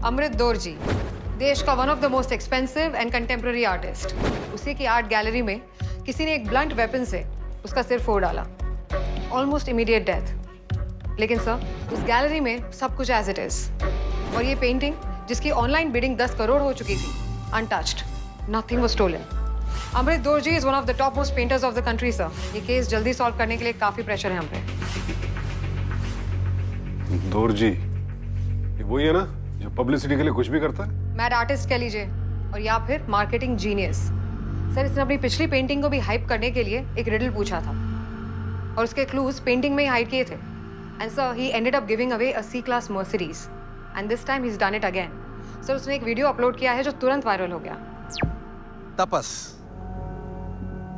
अमृत दोरजी, देश का one of the most expensive and contemporary artist. उसी की आर्ट गैलरी में किसी ने एक ब्लंट वेपन से उसका सिर फोड़ डाला, ऑलमोस्ट इमीडिएट डेथ। लेकिन सर, उस गैलरी में सब कुछ एज इट इज, और ये पेंटिंग जिसकी ऑनलाइन बिडिंग 10 करोड़ हो चुकी थी, untouched, nothing was stolen. Amrit Dorji is one of the topmost painters of the country sir. ये केस जल्दी सॉल्व करने के लिए काफी प्रेशर है हम पे। दोरजी, ये वही है ना जो पब्लिसिटी के लिए कुछ भी करता है? मैड आर्टिस्ट कह लीजिए, और या फिर मार्केटिंग जीनियस। सर, इसने अपनी पिछली पेंटिंग को भी हाइप करने के लिए एक रिडल पूछा था, और उसके क्लूज पेंटिंग में ही हाइड किए थे। And sir, he ended up giving away a C class Mercedes, and this time he is done it again. Sir, उसने एक वीडियो अपलोड किया है जो तुरंत वायरल हो गया। तपस,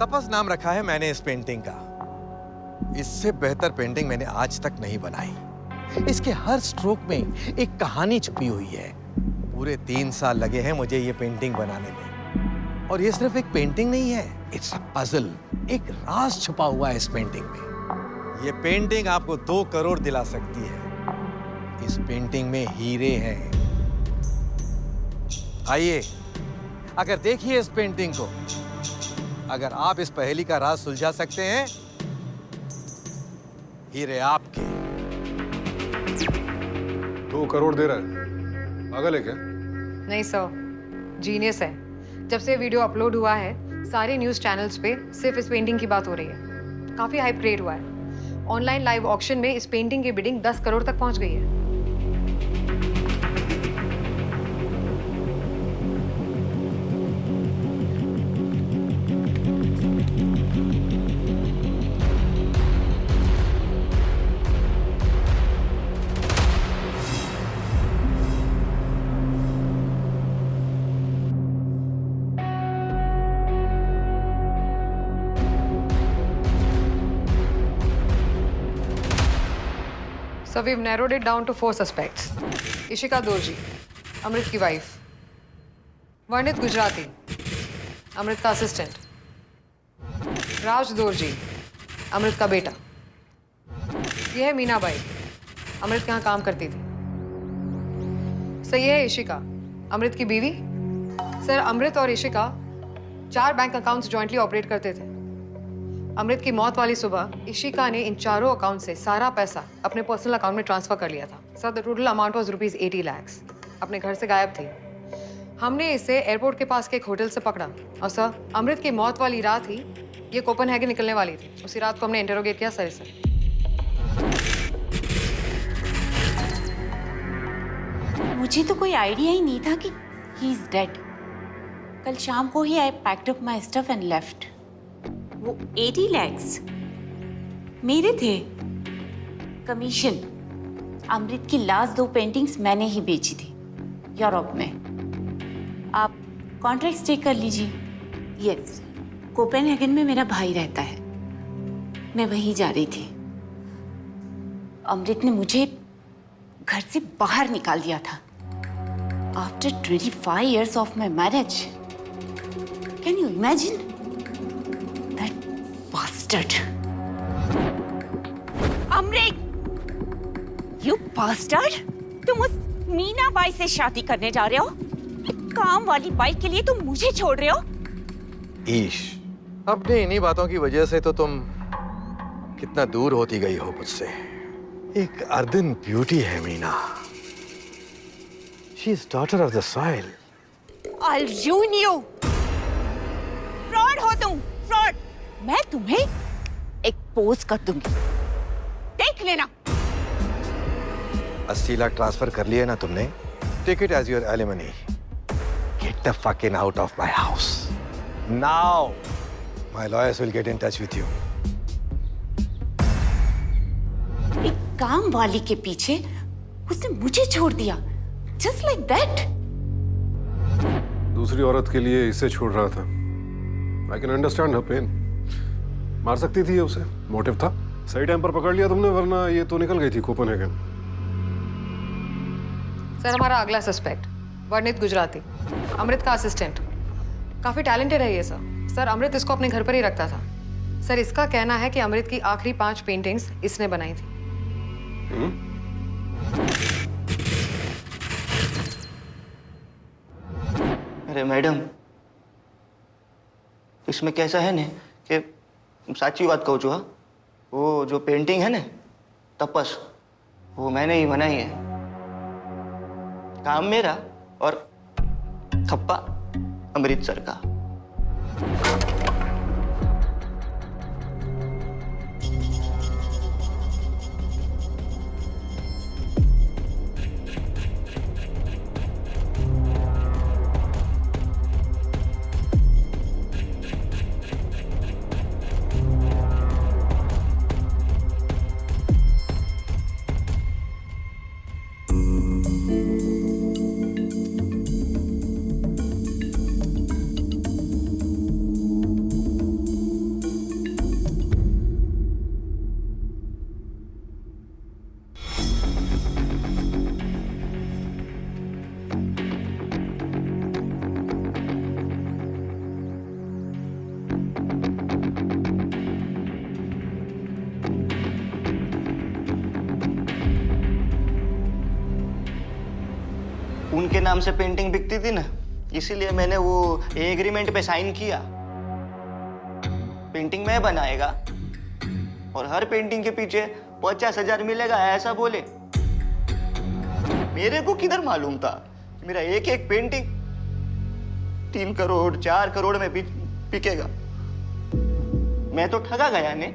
तपस नाम रखा है मैंने इस पेंटिंग का। इससे बेहतर पेंटिंग मैंने आज तक नहीं बनाई। इसके हर स्ट्रोक में एक कहानी छुपी हुई है। पूरे 3 साल लगे हैं मुझे ये पेंटिंग बनाने में, और ये सिर्फ एक पेंटिंग नहीं है, इट्स अ पजल। एक राज छुपा हुआ है इस पेंटिंग में। ये पेंटिंग आपको 2 करोड़ दिला सकती है। इस पेंटिंग में हीरे हैं। आइए, अगर देखिए इस पेंटिंग को, अगर आप इस पहेली का राज सुलझा सकते हैं, हीरे आपके। 2 करोड़ दे रहा है, पागल है क्या? नहीं सर, जीनियस है। जब से वीडियो अपलोड हुआ है, सारे न्यूज़ चैनल्स पे सिर्फ इस पेंटिंग की बात हो रही है। काफ़ी हाइप क्रिएट हुआ है। ऑनलाइन लाइव ऑक्शन में इस पेंटिंग की बिडिंग 10 करोड़ तक पहुंच गई है। So we've narrowed it down to 4 suspects. Ishika Dorjee, अमृत की वाइफ। वर्णित गुजराती, अमृत का असिस्टेंट। राज दोरजी, अमृत का बेटा। यह है मीनाबाई, अमृत के यहाँ काम करती थी। सर, ये है इशिका, अमृत की बीवी। सर, अमृत और Ishika 4 bank accounts jointly operate करते थे। अमृत की मौत वाली सुबह इशिका ने इन चारों अकाउंट से सारा पैसा अपने पर्सनल अकाउंट में ट्रांसफर कर लिया था। Sir, the total amount was rupees 80 lakhs। अपने घर से गायब थी। हमने इसे एयरपोर्ट के पास के एक होटल से पकड़ा, और सर, अमृत की मौत वाली रात ही ये कोपेनहेगन निकलने वाली थी। उसी रात को हमने इंटरोगेट किया सर इसे। मुझे तो कोई आइडिया ही नहीं था कि ही इज डेड। कल शाम को ही I packed up my stuff and left. वो 80 lakhs मेरे थे। कमीशन, अमृत की लास्ट 2 पेंटिंग्स मैंने ही बेची थी यूरोप में। आप कॉन्ट्रैक्ट चेक कर लीजिए। यस, कोपेनहेगन में मेरा भाई रहता है, मैं वहीं जा रही थी। अमृत ने मुझे घर से बाहर निकाल दिया था after 25 years of my marriage. Can you imagine? Bastard. Amrit, you bastard! तुम उस मीना बाई से शादी करने जा रहे हो? काम वाली बाई के लिए तुम मुझे छोड़ रहे हो? ईश, अपने इन्हीं बातों की वजह से तो तुम कितना दूर होती गई हो मुझसे। एक अर्दन ब्यूटी है Meena. She is daughter of the soil. I'll ruin you. Fraud हो तुम, फ्रॉड। मैं तुम्हें एक्सपोज कर दूंगी, देख लेना। 80 लाख ट्रांसफर कर लिए ना तुमने? Take it as your alimony. Get the fucking out of my house now. My lawyers will get in touch with you. एक काम वाली के पीछे उसने मुझे छोड़ दिया, जस्ट लाइक दैट। दूसरी औरत के लिए इसे छोड़ रहा था। I can understand her pain. मार सकती थी उसे, मोटिव था। सही टाइम पर पकड़ लिया तुमने, वरना ये तो निकल गई थी कोपेनहेगन। सर, हमारा अगला सस्पेक्ट वर्णित गुजराती, अमृत का असिस्टेंट। काफी टैलेंटेड है ये सर। सर, अमृत इसको अपने घर पर ही रखता था। सर, इसका कहना है कि अमृत की आखिरी 5 पेंटिंग्स इसने बनाई थी। अरे मैडम, इसमें कैसा है ने कि साची बात कहूँ छू, हाँ, वो जो पेंटिंग है ने तपस, वो मैंने ही बनाई है। काम मेरा और थप्पा अमृतसर का। उनके नाम से पेंटिंग बिकती थी ना, इसीलिए मैंने वो एग्रीमेंट पे साइन किया। पेंटिंग मैं बनाएगा और हर पेंटिंग के पीछे 50,000 मिलेगा, ऐसा बोले। मेरे को किधर मालूम था मेरा एक एक पेंटिंग 3 करोड़ 4 करोड़ में बिकेगा। मैं तो ठगा गया ने।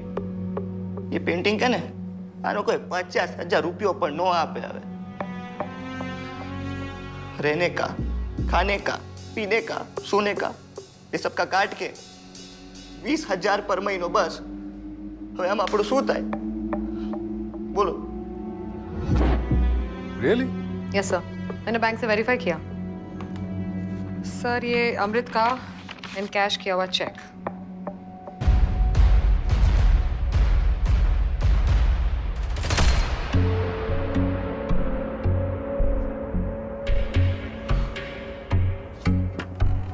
ये पेंटिंग का ना आनो कोई 50,000 रुपयों पर नो आपे हवे। रहने का, खाने का, पीने का, सोने का, ये सब का काट के 20,000 पर महीनो बस। હવે આમ આપણું શું થાય બોલો? रियली? यस सर, मैंने बैंक से वेरीफाई किया। सर, ये अमृत का इन कैश किया हुआ चेक।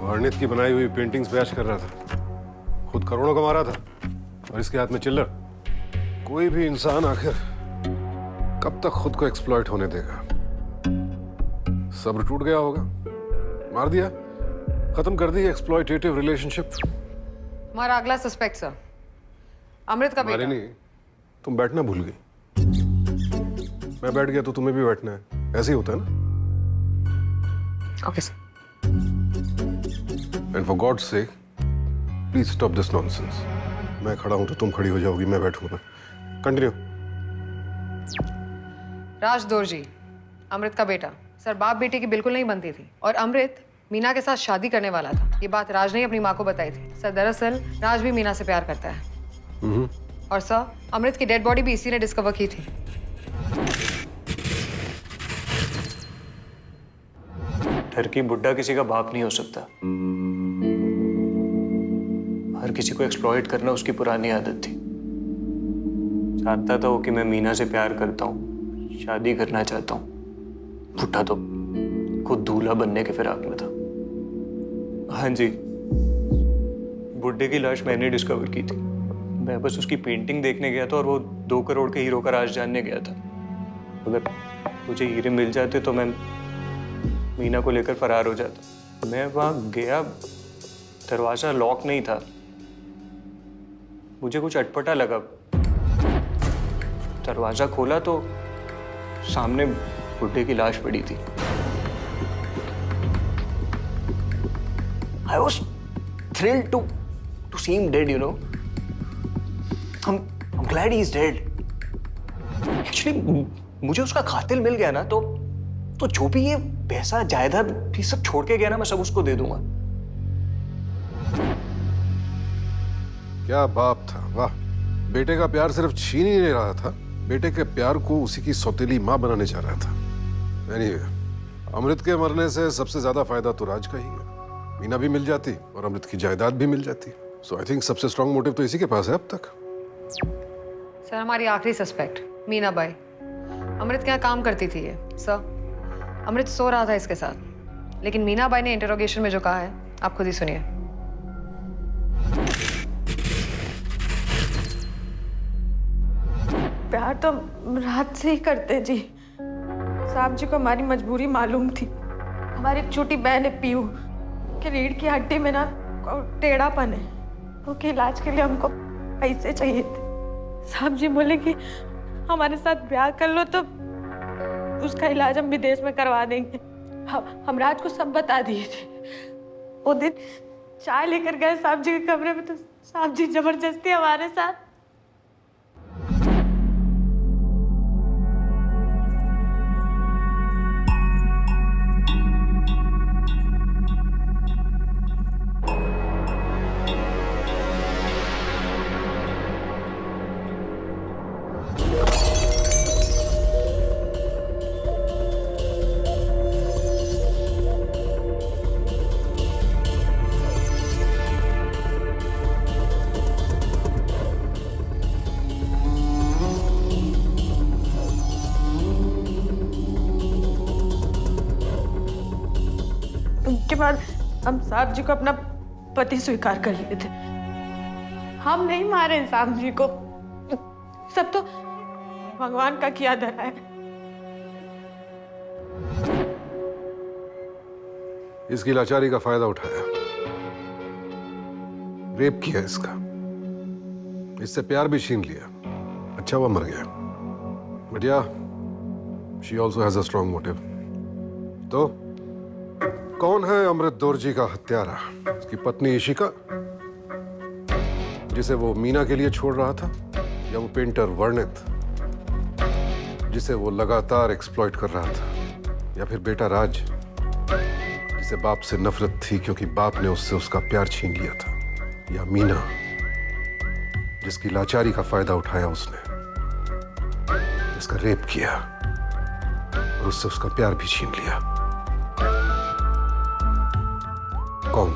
वर्णित की बनाई हुई पेंटिंग्स बेच कर रहा था, खुद करोड़ों कमा रहा था और इसके हाथ में चिल्लर। कोई भी इंसान आखिर कब तक खुद को एक्सप्लॉइट होने देगा? सब्र टूट गया होगा, मार दिया, खत्म कर दी एक्सप्लॉइटेटिव रिलेशनशिप। हमारा अगला सस्पेक्ट सर, अमृत का हमारे बेटा। नहीं, तुम बैठना भूल गई। मैं बैठ गया तो तुम्हें भी बैठना है, ऐसे ही होता है ना। Okay sir. And for God's sake please stop this nonsense. मैं खड़ा हूं तो तुम खड़ी हो जाओगी, मैं बैठूंगा। कंटिन्यू। राज दोरजी, अमृत का बेटा। सर, बाप बेटे की बिल्कुल नहीं बनती थी और अमृत मीना के साथ शादी करने वाला था। ये बात राज ने अपनी माँ को बताई थी। सर, दरअसल राज भी मीना से प्यार करता है। और सर, अमृत की डेड बॉडी भी इसी ने डिस्कवर की थी। टर्की बुड्ढा किसी का बाप नहीं हो सकता। हर किसी को एक्सप्लॉइट करना उसकी पुरानी आदत थी। जानता था वो कि मैं मीना से प्यार करता हूँ, शादी करना चाहता हूँ। बुड्ढा तो खुद दूल्हा बनने के फिराक में था। हाँ जी, बुड्ढे की लाश मैंने डिस्कवर की थी। मैं बस उसकी पेंटिंग देखने गया था और वो 2 करोड़ के हीरो का राज जानने गया था। अगर मुझे हीरे मिल जाते तो मैं मीना को लेकर फरार हो जाता। मैं वहां गया, दरवाजा लॉक नहीं था। मुझे कुछ अटपटा लगा। दरवाजा खोला तो सामने बुड्ढे की लाश पड़ी थी। I was thrilled to see him dead, you know. I'm glad he's dead. Actually, मुझे उसका कातिल मिल गया ना तो जो भी ये पैसा जायदाद ये सब छोड़ के गया ना, मैं सब उसको दे दूंगा। क्या बाप था, वाह। बेटे का प्यार सिर्फ छीन ही नहीं रहा था, बेटे के प्यार को उसी की सौतेली माँ बनाने जा रहा था। Anyway, अमृत के मरने से सबसे ज्यादा फायदा तो राज का ही है। मीना भी मिल जाती और अमृत की जायदाद भी मिल जाती। सो आई थिंक सबसे स्ट्रॉन्ग मोटिव तो इसी के पास है अब तक। सर, हमारी आखिरी सस्पेक्ट मीना बाई, अमृत के यहाँ काम करती थी ये। सर, अमृत सो रहा था इसके साथ, लेकिन मीना बाई ने इंटरोगेशन में जो कहा है आप खुद ही सुनिए। प्यार तो रात से ही करते जी। साहब जी को हमारी मजबूरी मालूम थी। हमारी एक छोटी बहन है पीयू, कि रीढ़ की हड्डी में ना टेढ़ापन है, उसके इलाज के लिए हमको पैसे चाहिए थे। साहब जी बोले कि हमारे साथ ब्याह कर लो तो उसका इलाज हम विदेश में करवा देंगे। हम राज को सब बता दिए थे। वो दिन चाय लेकर गए साहब जी के कमरे में तो साहब जी जबरदस्ती हमारे साथ। उसके बाद हम साहब जी को अपना पति स्वीकार कर लिए थे। हम नहीं मारे साहब जी को, सब तो भगवान का किया धरा है। इसकी लाचारी का फायदा उठाया, रेप किया इसका, इससे प्यार भी छीन लिया। अच्छा हुआ मर गया, बट या she also has a strong motive. तो कौन है अमृत दोरजी का हत्यारा? उसकी पत्नी इशिका, जिसे वो मीना के लिए छोड़ रहा था, या वो पेंटर वर्णित, जिसे वो लगातार एक्सप्लॉइट कर रहा था, या फिर बेटा राज, जिसे बाप से नफरत थी क्योंकि बाप ने उससे उसका प्यार छीन लिया था, या मीना, जिसकी लाचारी का फायदा उठाया उसने, जिसका रेप किया और उससे उसका प्यार भी छीन लिया। कौन?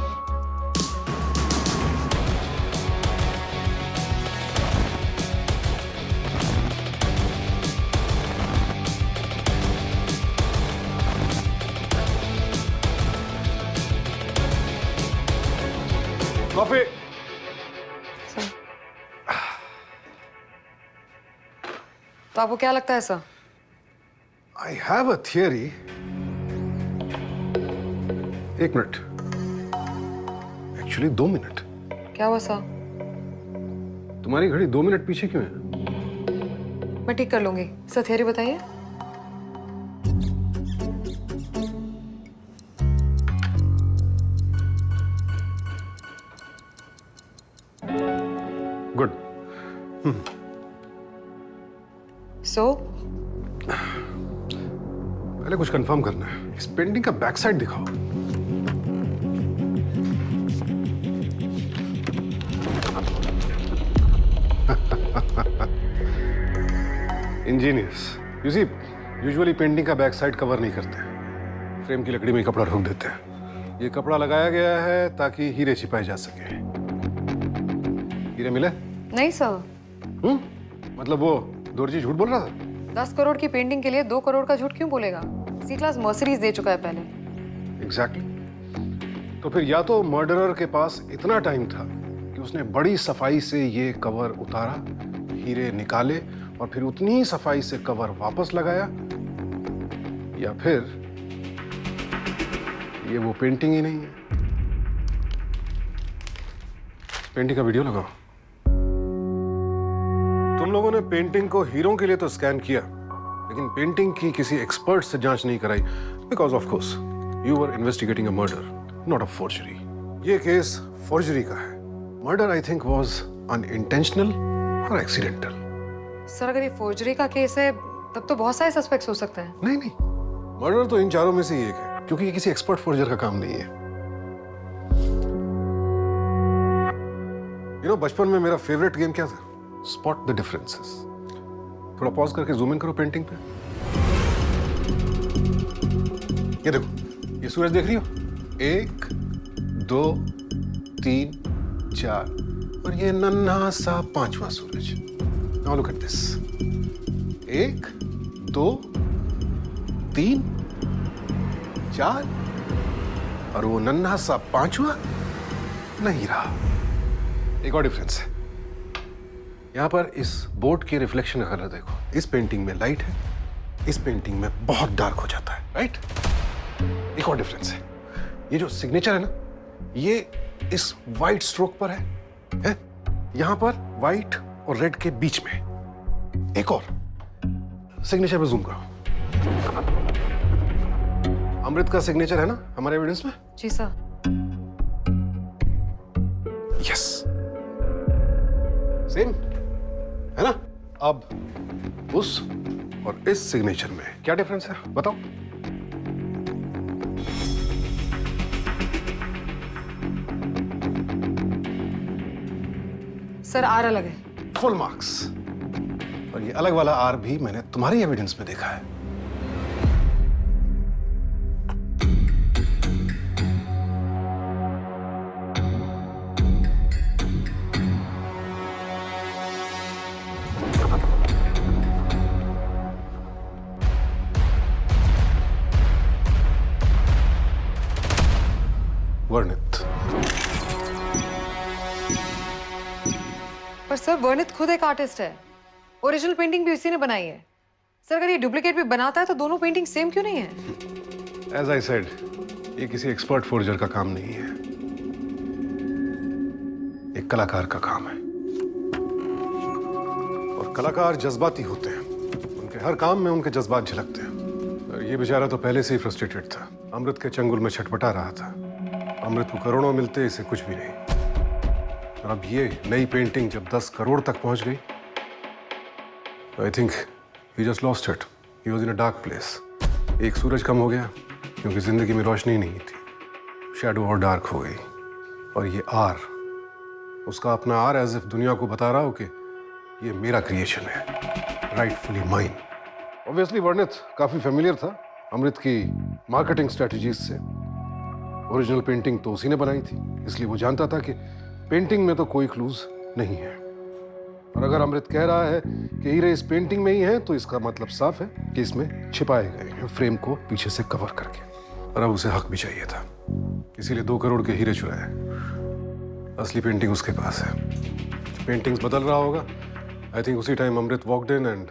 कॉफी। तो आपको क्या लगता है sir? I have a theory. एक मिनट, एक्चुअली 2 मिनट। क्या हुआ सर? तुम्हारी घड़ी 2 मिनट पीछे क्यों है? मैं ठीक कर लूंगी सर। थियरी बताइए। गुड। सो पहले कुछ कंफर्म करना है। इस पेंटिंग का बैक साइड दिखाओ। Engineers. You see, usually painting का बैक साइड कवर नहीं करते, फ्रेम की लकड़ी में कपड़ा ठोक देते हैं। ये कपड़ा लगाया गया है ताकि हीरे छिपाए जा सके। हीरे मिले? नहीं सर। मतलब वो दोरजी झूठ बोल रहा था? 10 करोड़ की पेंटिंग के लिए 2 करोड़ का झूठ क्यों बोलेगा? सी क्लास मर्सरीज दे चुका है पहले। एग्जैक्टली। तो फिर या तो मर्डरर के पास इतना टाइम था कि उसने बड़ी सफाई से ये कवर उतारा, हीरे निकाले और फिर उतनी ही सफाई से कवर वापस लगाया, या फिर ये वो पेंटिंग ही नहीं है। पेंटिंग का वीडियो लगाओ। तुम लोगों ने पेंटिंग को हीरों के लिए तो स्कैन किया, लेकिन पेंटिंग की किसी एक्सपर्ट से जांच नहीं कराई, because of course you were investigating a murder, not a forgery. ये केस फोर्जरी का है। Murder I think was unintentional और एक्सीडेंटल। सर अगर ये फोर्जरी का केस है तब तो बहुत सारे सस्पेक्ट्स हो सकते हैं। नहीं, मर्डर तो इन चारों में से ही एक है, क्योंकि ये किसी एक्सपर्ट फोर्जर का काम नहीं है। बचपन में मेरा फेवरेट गेम क्या था? Spot the differences. थोड़ा पॉज करके जूम इन करो पेंटिंग पे। ये देखो, ये सूरज देख रही हो? 1 2 3 4 और ये नन्हा सा 5वां सूरज। Now look at this. 1 2 3 4 और वो नन्हा सा 5वां नहीं रहा। एक और डिफरेंस है, यहां पर इस बोर्ड के रिफ्लेक्शन का कलर देखो। इस पेंटिंग में लाइट है, इस पेंटिंग में बहुत डार्क हो जाता है, राइट? एक और डिफरेंस है, ये जो सिग्नेचर है ना, ये इस वाइट स्ट्रोक पर है? यहां पर वाइट और रेड के बीच में। एक और सिग्नेचर पे जूम करो। अमृत का सिग्नेचर है ना हमारे एविडेंस में? जी सर। यस, सेम है ना? अब उस और इस सिग्नेचर में क्या डिफरेंस है बताओ? सर आर अलग है। Full marks. और ये अलग वाला आर भी मैंने तुम्हारी एविडेंस में देखा है। वर्णित। पर सर वर्णित खुद एक आर्टिस्ट है, ओरिजिनल पेंटिंग भी उसी ने बनाई है। सर अगर ये डुप्लीकेट भी बनाता है तो दोनों पेंटिंग सेम क्यों नहीं है? एज आई सेड, ये किसी एक्सपर्ट फोर्जर का काम नहीं है, एक कलाकार का काम है। और कलाकार जज्बाती होते हैं, उनके हर काम में उनके जज्बात झलकते हैं। और ये बेचारा तो पहले से ही फ्रस्ट्रेटेड था, अमृत के चंगुल में छटपटा रहा था। अमृत को करोड़ों मिलते, इसे कुछ भी नहीं। और अब ये नई पेंटिंग जब 10 करोड़ तक पहुंच गई, I think he just lost it. He was in a dark place. एक सूरज कम हो गया क्योंकि जिंदगी में रोशनी नहीं थी, शैडो और डार्क हो गई। और ये आर, उसका अपना आर, एज इफ दुनिया को बता रहा हो कि ये मेरा क्रिएशन है, राइटफुली माइन। ऑब्वियसली वर्णित काफी फेमिलियर था अमृत की मार्केटिंग स्ट्रेटजीज से। ओरिजिनल पेंटिंग तो उसी ने बनाई थी, इसलिए वो जानता था कि पेंटिंग में तो कोई क्लूज नहीं है। और अगर अमृत कह रहा है कि हीरे इस पेंटिंग में ही है, तो इसका मतलब साफ है कि इसमें छिपाए गए हैं, फ्रेम को पीछे से कवर करके। और अब उसे हक भी चाहिए था, इसीलिए 2 करोड़ के हीरे चुराए। असली पेंटिंग उसके पास है। पेंटिंग्स बदल रहा होगा। आई थिंक उसी time Amrit walked in and